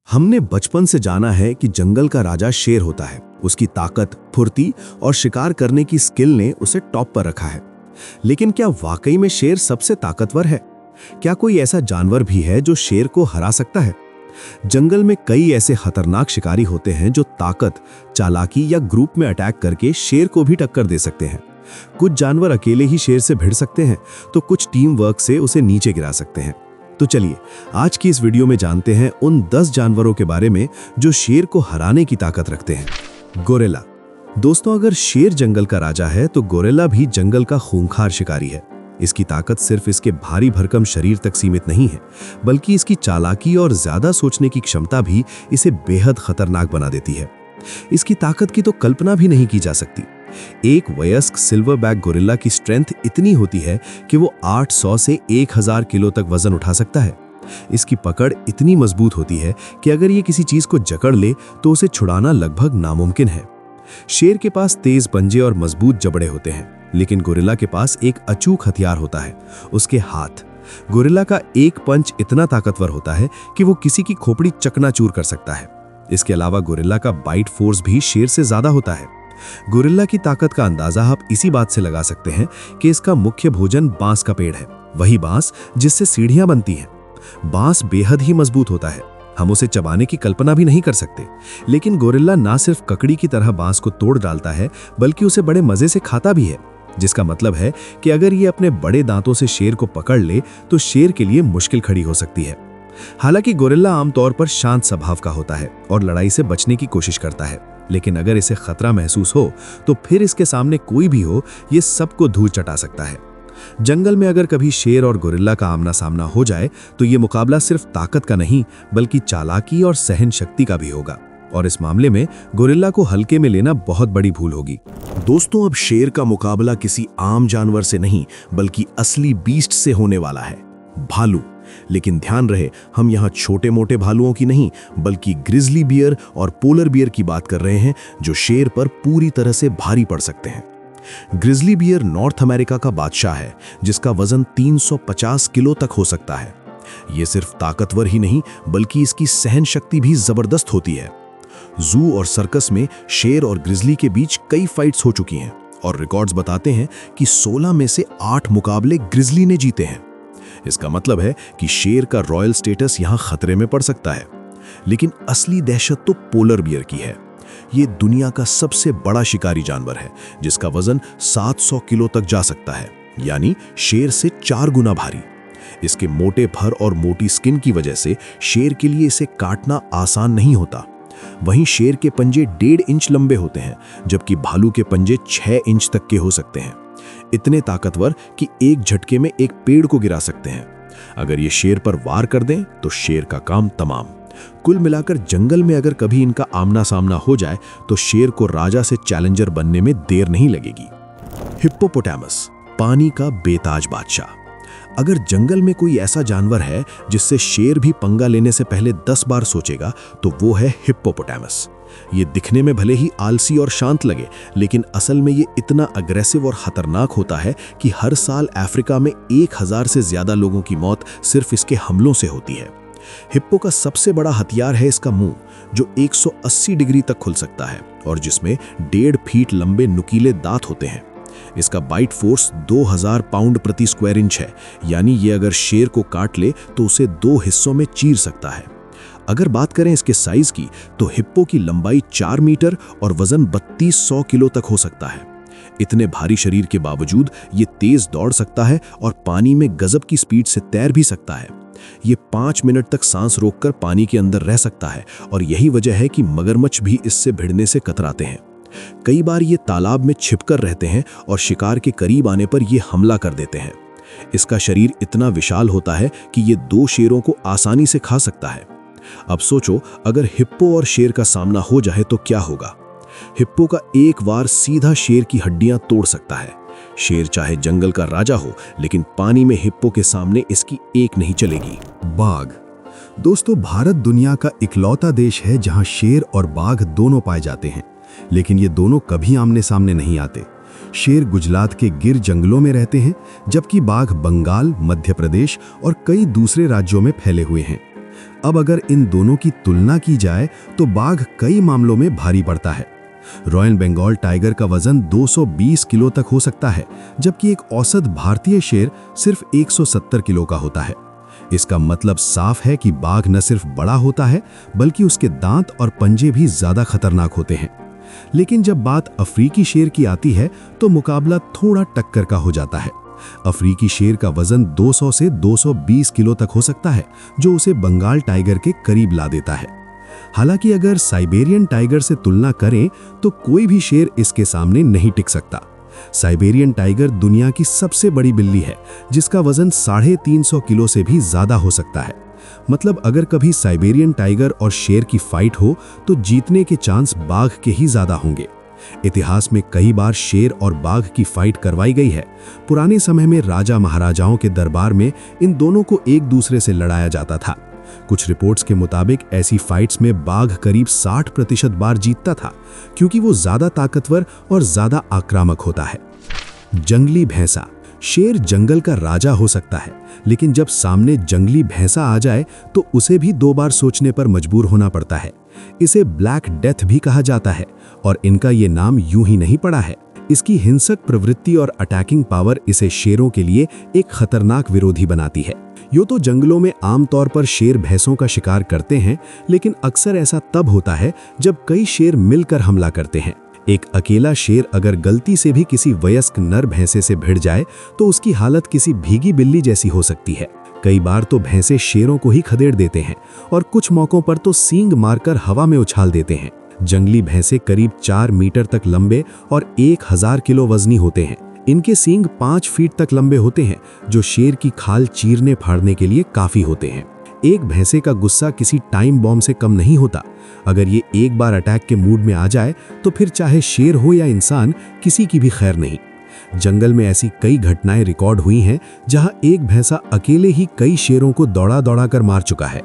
हमने बचपन से जाना है कि जंगल का राजा शेर होता है। उसकी ताकत, फुर्ती और शिकार करने की स्किल ने उसे टॉप पर रखा है। लेकिन क्या वाकई में शेर सबसे ताकतवर है? क्या कोई ऐसा जानवर भी है जो शेर को हरा सकता है? जंगल में कई ऐसे खतरनाक शिकारी होते हैं जो ताकत, चालाकी या ग्रुप में अटैक करके शेर को भी टक्कर दे सकते हैं। कुछ जानवर अकेले ही शेर से भिड़ सकते हैं, तो कुछ टीम वर्क से उसे नीचे गिरा सकते हैं। तो चलिए आज की इस वीडियो में जानते हैं उन 10 जानवरों के बारे में जो शेर को हराने की ताकत रखते हैं। गोरिल्ला। दोस्तों, अगर शेर जंगल का राजा है तो गोरिल्ला भी जंगल का खूंखार शिकारी है। इसकी ताकत सिर्फ इसके भारी भरकम शरीर तक सीमित नहीं है, बल्कि इसकी चालाकी और ज्यादा सोचने की क्षमता भी इसे बेहद खतरनाक बना देती है। इसकी ताकत की तो कल्पना भी नहीं की जा सकती। एक वयस्क सिल्वरबैक गोरिल्ला की स्ट्रेंथ इतनी होती है कि वो 800 से 1000 किलो तक वजन उठा सकता है। इसकी पकड़ इतनी मजबूत होती है कि अगर ये किसी चीज को जकड़ ले तो उसे छुड़ाना लगभग नामुमकिन है। शेर के पास तेज पंजे और मजबूत जबड़े होते हैं, लेकिन गोरिल्ला के पास एक अचूक हथियार होता है, उसके हाथ। गोरिल्ला का एक पंच इतना ताकतवर होता है कि वो किसी की खोपड़ी चकनाचूर कर सकता है। इसके अलावा गोरिल्ला का बाइट फोर्स भी शेर से ज्यादा होता है। गोरिल्ला की ताकत का अंदाजा आप इसी बात से लगा सकते हैं कि इसका मुख्य भोजन बांस का पेड़ है, वही बांस जिससे सीढ़ियां बनती हैं। बांस बेहद ही मजबूत होता है, हम उसे चबाने की कल्पना भी नहीं कर सकते। लेकिन गोरिल्ला ना सिर्फ ककड़ी की तरह बांस को तोड़ डालता है, बल्कि उसे बड़े मजे से खाता भी है, जिसका मतलब है कि अगर ये अपने बड़े दांतों से शेर को पकड़ ले तो शेर के लिए मुश्किल खड़ी हो सकती है। हालांकि गोरिल्ला आमतौर पर शांत स्वभाव का होता है और लड़ाई से बचने की कोशिश करता है, लेकिन अगर इसे खतरा महसूस हो तो फिर इसके सामने कोई भी हो, ये सबको धूल चटा सकता है। जंगल में अगर कभी शेर और गोरिल्ला का आमना सामना हो जाए तो ये मुकाबला सिर्फ ताकत का नहीं, बल्कि चालाकी और सहन शक्ति का भी होगा, और इस मामले में गोरिल्ला को हल्के में लेना बहुत बड़ी भूल होगी। दोस्तों, अब शेर का मुकाबला किसी आम जानवर से नहीं, बल्कि असली बीस्ट से होने वाला है, भालू। लेकिन ध्यान रहे, हम यहाँ छोटे मोटे भालुओं की नहीं, बल्कि ग्रिजली बियर और पोलर बियर की बात कर रहे हैं, जो शेर पर पूरी तरह से भारी पड़ सकते हैं। ग्रिजली बियर नॉर्थ अमेरिका का बादशाह है, जिसका वजन 350 किलो तक हो सकता है। यह सिर्फ ताकतवर ही नहीं, बल्कि इसकी सहन शक्ति भी जबरदस्त होती है। जू और सर्कस में शेर और ग्रिजली के बीच कई फाइट्स हो चुकी हैं, और रिकॉर्ड्स बताते हैं कि 16 में से 8 मुकाबले ग्रिजली ने जीते हैं। इसका मतलब है कि शेर का रॉयल स्टेटस यहां खतरे में पड़ सकता है। लेकिन असली दहशत तो पोलर बियर की है। यह दुनिया का सबसे बड़ा शिकारी जानवर है, जिसका वजन 700 किलो तक जा सकता है, यानी शेर से 4 गुना भारी। इसके मोटे फर और मोटी स्किन की वजह से शेर के लिए इसे काटना आसान नहीं होता। वहीं शेर के पंजे 1.5 इंच लंबे होते हैं, जबकि भालू के पंजे 6 इंच तक के हो सकते हैं। इतने ताकतवर कि एक झटके में एक पेड़ को गिरा सकते हैं। अगर ये शेर पर वार कर दें तो शेर का काम तमाम। कुल मिलाकर जंगल में अगर कभी इनका आमना सामना हो जाए तो शेर को राजा से चैलेंजर बनने में देर नहीं लगेगी। हिप्पोपोटामस, पानी का बेताज बादशाह। अगर जंगल में कोई ऐसा जानवर है जिससे शेर भी पंगा लेने से पहले 10 बार सोचेगा, तो वो है हिप्पोपोटामस। ये दिखने में भले ही आलसी और शांत लगे, लेकिन असल में ये इतना अग्रेसिव और खतरनाक होता है कि हर साल अफ्रीका में 1000 से ज्यादा लोगों की मौत सिर्फ इसके हमलों से होती है। हिप्पो का सबसे बड़ा हथियार है इसका मुंह, जो 180 डिग्री तक खुल सकता है और जिसमें 1.5 फीट लंबे नुकीले दांत होते हैं। इसका बाइट फोर्स 2000 पाउंड प्रति स्क्वायर इंच है, यानी ये अगर शेर को काट ले तो उसे 2 हिस्सों में चीर सकता है। अगर बात करें इसके साइज की, तो हिप्पो की लंबाई 4 मीटर और वजन 3200 किलो तक हो सकता है। इतने भारी शरीर के बावजूद ये तेज दौड़ सकता है और पानी में गजब की स्पीड से तैर भी सकता है। ये 5 मिनट तक सांस रोककर पानी के अंदर रह सकता है, और यही वजह है कि मगरमच्छ भी इससे भिड़ने से कतराते हैं। कई बार ये तालाब में छिपकर रहते हैं और शिकार के करीब आने पर ये हमला कर देते हैं। इसका शरीर इतना विशाल होता है कि ये 2 शेरों को आसानी से खा सकता है। अब सोचो, अगर हिप्पो और शेर का सामना हो जाए तो क्या होगा। हिप्पो का एक वार सीधा शेर की हड्डियां तोड़ सकता है। शेर चाहे जंगल का राजा हो, लेकिन पानी में हिप्पो के सामने इसकी एक नहीं चलेगी। बाघ। दोस्तों, भारत दुनिया का इकलौता देश है जहां शेर और बाघ दोनों पाए जाते हैं, लेकिन ये दोनों कभी आमने सामने नहीं आते। शेर गुजरात के गिर जंगलों में रहते हैं, जबकि बाघ बंगाल, मध्य प्रदेश और कई दूसरे राज्यों में फैले हुए हैं। अब अगर इन दोनों की तुलना की जाए तो बाघ कई मामलों में भारी पड़ता है। रॉयल बंगाल टाइगर का वजन 220 किलो तक हो सकता है, जबकि एक औसत भारतीय शेर सिर्फ 170 किलो का होता है। इसका मतलब साफ है कि बाघ न सिर्फ बड़ा होता है, बल्कि उसके दांत और पंजे भी ज्यादा खतरनाक होते हैं। लेकिन जब बात अफ्रीकी शेर की आती है तो मुकाबला थोड़ा टक्कर का हो जाता है। अफ्रीकी शेर का वजन 200 से 220 किलो तक हो सकता है, जो उसे बंगाल टाइगर के करीब ला देता है। हालांकि अगर साइबेरियन टाइगर से तुलना करें तो कोई भी शेर इसके सामने नहीं टिक सकता। साइबेरियन टाइगर दुनिया की सबसे बड़ी बिल्ली है, जिसका वजन 350 किलो से भी ज्यादा हो सकता है। मतलब अगर कभी साइबेरियन टाइगर और शेर की फाइट हो तो जीतने के चांस बाघ के ही ज्यादा होंगे। इतिहास में कई बार शेर और बाघ की फाइट करवाई गई है। पुराने समय में राजा महाराजाओं के दरबार में इन दोनों को एक दूसरे से लड़ाया जाता था। कुछ रिपोर्ट्स के मुताबिक ऐसी फाइट्स में बाघ करीब 60% बार जीतता था, क्योंकि वो ज्यादा ताकतवर और ज्यादा आक्रामक होता है। जंगली भैंसा। शेर जंगल का राजा हो सकता है, लेकिन जब सामने जंगली भैंसा आ जाए तो उसे भी 2 बार सोचने पर मजबूर होना पड़ता है। इसे ब्लैक डेथ भी कहा जाता है, और इनका ये नाम यूं ही नहीं पड़ा है। इसकी हिंसक प्रवृत्ति और अटैकिंग पावर इसे शेरों के लिए एक खतरनाक विरोधी बनाती है। यूं तो जंगलों में आमतौर पर शेर भैंसों का शिकार करते हैं, लेकिन अक्सर ऐसा तब होता है जब कई शेर मिलकर हमला करते हैं। एक अकेला शेर अगर गलती से भी किसी वयस्क नर भैंसे से भिड़ जाए तो उसकी हालत किसी भीगी बिल्ली जैसी हो सकती है। कई बार तो भैंसे शेरों को ही खदेड़ देते हैं, और कुछ मौकों पर तो सींग मारकर हवा में उछाल देते हैं। जंगली भैंसे करीब 4 मीटर तक लंबे और 1000 किलो वजनी होते हैं। इनके सींग 5 फीट तक लंबे होते हैं, जो शेर की खाल चीरने फाड़ने के लिए काफी होते हैं। एक भैंसे का गुस्सा किसी टाइम बॉम्ब से कम नहीं होता। अगर ये एक बार अटैक के मूड में आ जाए तो फिर चाहे शेर हो या इंसान, किसी की भी खैर नहीं। जंगल में ऐसी कई घटनाएं रिकॉर्ड हुई हैं जहां एक भैंसा अकेले ही कई शेरों को दौड़ा दौड़ा कर मार चुका है।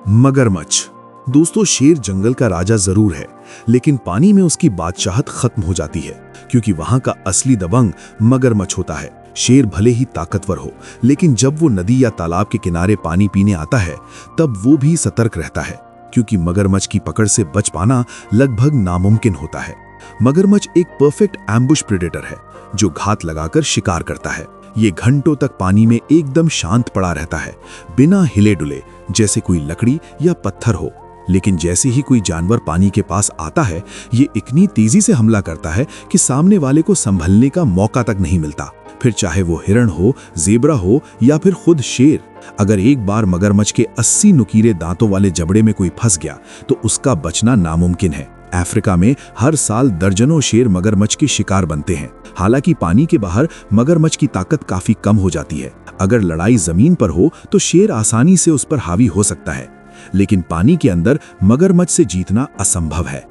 मगरमच्छ। दोस्तों, शेर जंगल का राजा जरूर है, लेकिन पानी में उसकी बादशाहत खत्म हो जाती है, क्योंकि वहां का असली दबंग मगरमच्छ होता है। शेर भले ही ताकतवर हो, लेकिन जब वो नदी या तालाब के किनारे पानी पीने आता है तब वो भी सतर्क रहता है, क्योंकि मगरमच्छ की पकड़ से बच पाना लगभग नामुमकिन होता है। मगरमच्छ एक परफेक्ट एम्बुश प्रेडेटर है, जो घात लगाकर शिकार करता है। ये घंटों तक पानी में एकदम शांत पड़ा रहता है, बिना हिले डुले, जैसे कोई लकड़ी या पत्थर हो। लेकिन जैसे ही कोई जानवर पानी के पास आता है, ये इतनी तेजी से हमला करता है कि सामने वाले को संभलने का मौका तक नहीं मिलता। फिर चाहे वो हिरण हो, जेब्रा हो या फिर खुद शेर। अगर एक बार मगरमच्छ के 80 नुकीले दांतों वाले जबड़े में कोई फंस गया तो उसका बचना नामुमकिन है। अफ्रीका में हर साल दर्जनों शेर मगरमच्छ के शिकार बनते हैं। हालांकि पानी के बाहर मगरमच्छ की ताकत काफी कम हो जाती है। अगर लड़ाई जमीन पर हो तो शेर आसानी से उस पर हावी हो सकता है, लेकिन पानी के अंदर मगरमच्छ से जीतना असंभव है।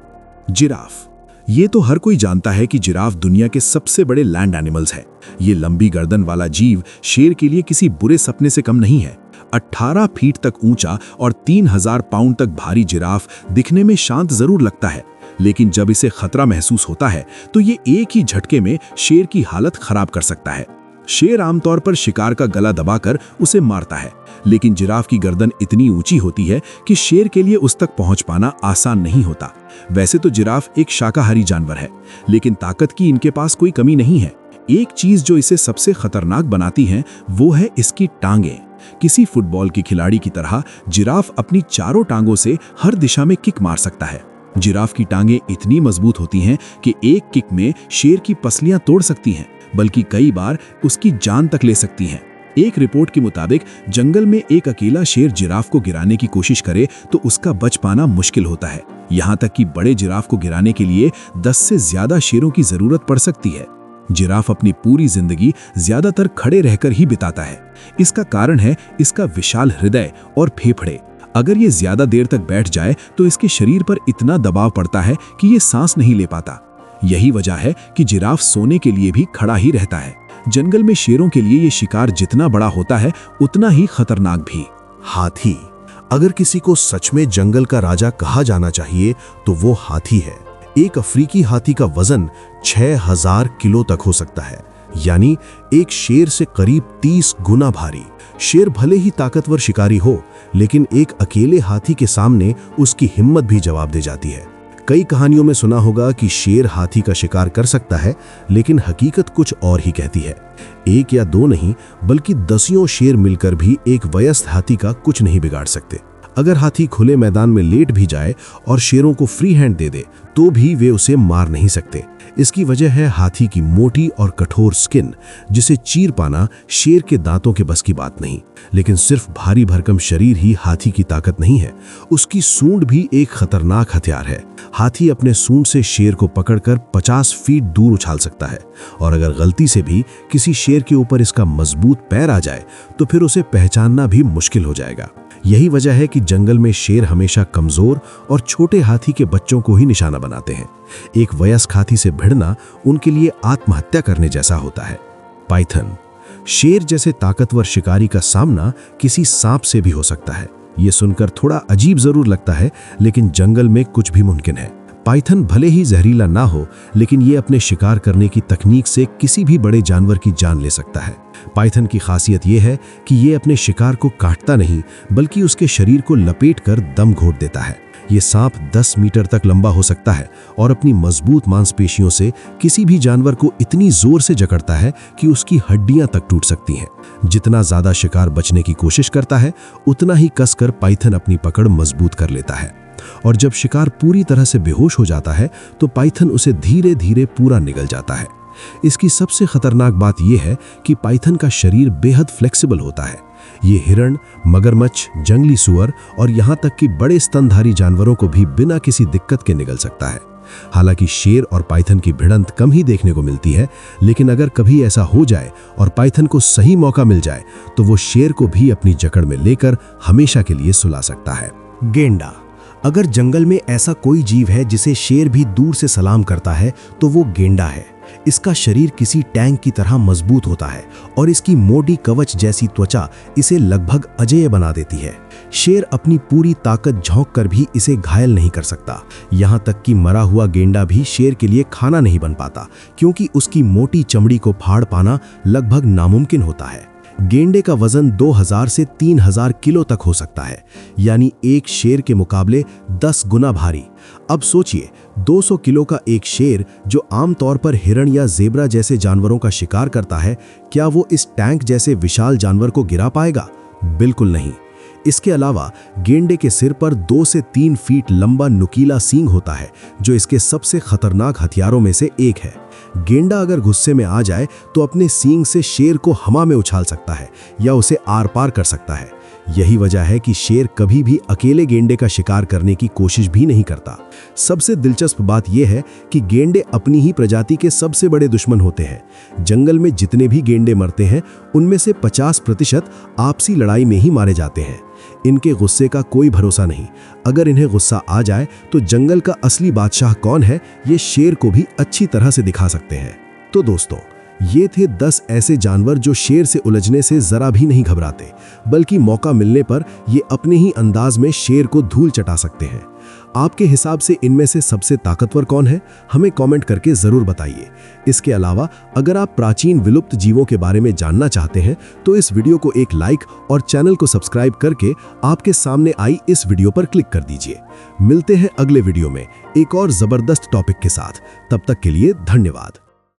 जिराफ। ये तो हर कोई जानता है कि जिराफ दुनिया के सबसे बड़े लैंड एनिमल्स है। ये लंबी गर्दन वाला जीव शेर के लिए किसी बुरे सपने से कम नहीं है। 18 फीट तक ऊंचा और 3000 पाउंड तक भारी जिराफ दिखने में शांत जरूर लगता है, लेकिन जब इसे खतरा महसूस होता है तो ये एक ही झटके में शेर की हालत खराब कर सकता है। शेर आमतौर पर शिकार का गला दबाकर उसे मारता है, लेकिन जिराफ की गर्दन इतनी ऊंची होती है कि शेर के लिए उस तक पहुंच पाना आसान नहीं होता। वैसे तो जिराफ एक शाकाहारी जानवर है, लेकिन ताकत की इनके पास कोई कमी नहीं है। एक चीज जो इसे सबसे खतरनाक बनाती है वो है इसकी टांगें। किसी फुटबॉल के खिलाड़ी की तरह जिराफ अपनी चारों टांगों से हर दिशा में किक मार सकता है। जिराफ की टांगें इतनी मजबूत होती हैं कि एक किक में शेर की पसलियां तोड़ सकती हैं, बल्कि कई बार उसकी जान तक ले सकती हैं। एक रिपोर्ट के मुताबिक जंगल में एक अकेला शेर जिराफ को गिराने की कोशिश करे तो उसका बच पाना मुश्किल होता है। यहाँ तक कि बड़े जिराफ को गिराने के लिए 10 से ज्यादा शेरों की जरूरत पड़ सकती है। जिराफ अपनी पूरी जिंदगी ज्यादातर खड़े रहकर ही बिताता है। इसका कारण है इसका विशाल हृदय और फेफड़े। अगर ये ज्यादा देर तक बैठ जाए तो इसके शरीर पर इतना दबाव पड़ता है कि ये सांस नहीं ले पाता। यही वजह है कि जिराफ सोने के लिए भी खड़ा ही रहता है। जंगल में शेरों के लिए ये शिकार जितना बड़ा होता है उतना ही खतरनाक भी। हाथी। अगर किसी को सच में जंगल का राजा कहा जाना चाहिए तो वो हाथी है। एक अफ्रीकी हाथी का वजन 6000 किलो तक हो सकता है, यानी एक शेर से करीब 30 गुना भारी। शेर भले ही ताकतवर शिकारी हो, लेकिन एक अकेले हाथी के सामने उसकी हिम्मत भी जवाब दे जाती है। कई कहानियों में सुना होगा कि शेर हाथी का शिकार कर सकता है, लेकिन हकीकत कुछ और ही कहती है। एक या दो नहीं, बल्कि दसियों शेर मिलकर भी एक वयस्क हाथी का कुछ नहीं बिगाड़ सकते। अगर हाथी खुले मैदान में लेट भी जाए और शेरों को फ्री हैंड दे दे, तो भी वे उसे मार नहीं सकते। इसकी वजह है हाथी की मोटी और कठोर स्किन, जिसे चीर पाना शेर के दांतों के बस की बात नहीं। लेकिन सिर्फ भारी भरकम शरीर ही हाथी की ताकत नहीं है, उसकी सूंड भी एक खतरनाक हथियार है। हाथी अपने सूंड से शेर को पकड़कर 50 फीट दूर उछाल सकता है, और अगर गलती से भी किसी शेर के ऊपर इसका मजबूत पैर आ जाए तो फिर उसे पहचानना भी मुश्किल हो जाएगा। यही वजह है कि जंगल में शेर हमेशा कमजोर और छोटे हाथी के बच्चों को ही निशाना बनाते हैं। एक वयस्क हाथी से भिड़ना उनके लिए आत्महत्या करने जैसा होता है। पाइथन, शेर जैसे ताकतवर शिकारी का सामना किसी सांप से भी हो सकता है। ये सुनकर थोड़ा अजीब जरूर लगता है, लेकिन जंगल में कुछ भी मुमकिन है। पाइथन भले ही जहरीला ना हो, लेकिन ये अपने शिकार करने की तकनीक से किसी भी बड़े जानवर की जान ले सकता है। पाइथन की खासियत यह है कि ये अपने शिकार को काटता नहीं, बल्कि उसके शरीर को लपेटकर दम घोट देता है। ये सांप 10 मीटर तक लंबा हो सकता है और अपनी मजबूत मांसपेशियों से किसी भी जानवर को इतनी जोर से जकड़ता है कि उसकी हड्डियां तक टूट सकती हैं। जितना ज्यादा शिकार बचने की कोशिश करता है, उतना ही कसकर पाइथन अपनी पकड़ मजबूत कर लेता है। और जब शिकार पूरी तरह से बेहोश हो जाता है, तो पाइथन उसे धीरे धीरे पूरा निगल जाता है। इसकी सबसे खतरनाक बात यह है कि पाइथन का शरीर बेहद फ्लेक्सिबल होता है। ये हिरण, मगरमच्छ, जंगली सुअर और यहाँ तक कि बड़े स्तनधारी जानवरों को भी बिना किसी दिक्कत के निगल सकता है। हालांकि शेर और पाइथन की भिड़ंत कम ही देखने को मिलती है, लेकिन अगर कभी ऐसा हो जाए और पाइथन को सही मौका मिल जाए, तो वो शेर को भी अपनी जकड़ में लेकर हमेशा के लिए सुला सकता है। गेंडा, अगर जंगल में ऐसा कोई जीव है जिसे शेर भी दूर से सलाम करता है, तो वो गेंडा है। इसका शरीर किसी टैंक की तरह मजबूत होता है और इसकी मोटी कवच जैसी त्वचा इसे लगभग अजेय बना देती है। शेर अपनी पूरी ताकत झोंक कर भी इसे घायल नहीं कर सकता। यहाँ तक कि मरा हुआ गेंडा भी शेर के लिए खाना नहीं बन पाता, क्योंकि उसकी मोटी चमड़ी को फाड़ पाना लगभग नामुमकिन होता है। गेंडे का वजन 2000 से 3000 किलो तक हो सकता है, यानी एक शेर के मुकाबले 10 गुना भारी। अब सोचिए, 200 किलो का एक शेर जो आमतौर पर हिरण या जेब्रा जैसे जानवरों का शिकार करता है, क्या वो इस टैंक जैसे विशाल जानवर को गिरा पाएगा? बिल्कुल नहीं। इसके अलावा गेंडे के सिर पर 2 से 3 फीट लंबा नुकीला सींग होता है, जो इसके सबसे खतरनाक हथियारों में से एक है। गेंडा अगर गुस्से में आ जाए तो अपने सींग से शेर को हवा में उछाल सकता है या उसे आर पार कर सकता है। यही वजह है कि शेर कभी भी अकेले गेंडे का शिकार करने की कोशिश भी नहीं करता। सबसे दिलचस्प बात यह है कि गेंडे अपनी ही प्रजाति के सबसे बड़े दुश्मन होते हैं। जंगल में जितने भी गेंडे मरते हैं, उनमें से 50% आपसी लड़ाई में ही मारे जाते हैं। इनके गुस्से का कोई भरोसा नहीं। अगर इन्हें गुस्सा आ जाए तो जंगल का असली बादशाह कौन है, ये शेर को भी अच्छी तरह से दिखा सकते हैं। तो दोस्तों, ये थे 10 ऐसे जानवर जो शेर से उलझने से जरा भी नहीं घबराते, बल्कि मौका मिलने पर ये अपने ही अंदाज में शेर को धूल चटा सकते हैं। आपके हिसाब से इनमें से सबसे ताकतवर कौन है? हमें कमेंट करके जरूर बताइए। इसके अलावा अगर आप प्राचीन विलुप्त जीवों के बारे में जानना चाहते हैं, तो इस वीडियो को एक लाइक और चैनल को सब्सक्राइब करके आपके सामने आई इस वीडियो पर क्लिक कर दीजिए। मिलते हैं अगले वीडियो में एक और जबरदस्त टॉपिक के साथ। तब तक के लिए धन्यवाद।